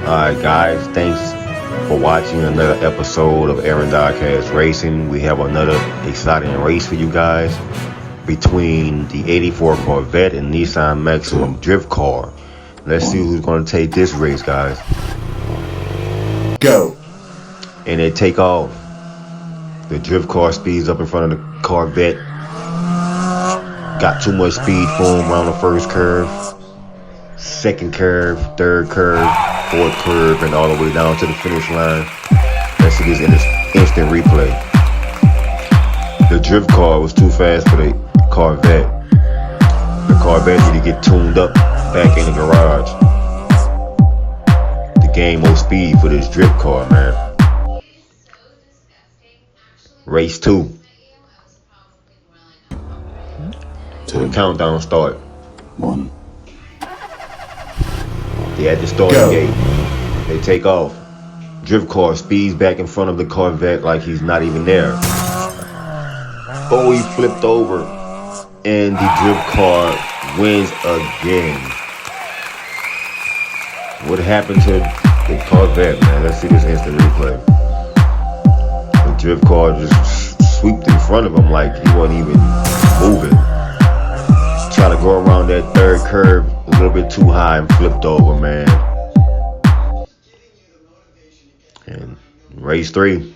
Alright guys, thanks for watching another episode of Aaron Diecast Racing. We have another exciting race for you guys between the 84 Corvette and Nissan Maxima drift car. Let's see who's going to take this race, guys. Go. And they take off. The drift car speeds up in front of the Corvette. Got too much speed for him around the first curve, second curve, third curve, fourth curve, and all the way down to the finish line. Let's see this instant replay. The drift car was too fast for the Corvette. The Corvette need to get tuned up back in the garage to gain more speed for this drift car, man. Race 2. The countdown start. 1. They at the starting gate. They take off. Drift car speeds back in front of the Corvette like he's not even there. Oh, he flipped over. And the drift car wins again. What happened to the Corvette, man? Let's see this instant replay. The drift car just swept in front of him like he wasn't even moving. Trying to go around that third curve a little bit too high and flipped over, man. And race 3,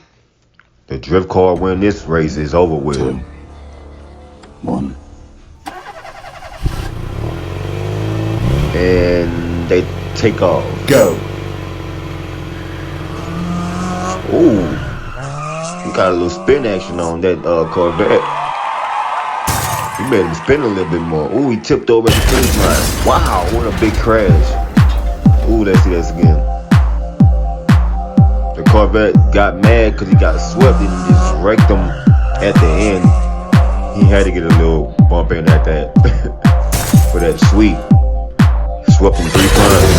the drift car win this race is over with. 2, 1. And they take off. Go. Ooh, you got a little spin action on that Corvette. He made him spin a little bit more. Ooh, he tipped over at the finish line. Wow, what a big crash. Ooh, let's see this again. The Corvette got mad because he got swept and just wrecked him at the end. He had to get a little bump in at that for that sweep. Swept him 3 times.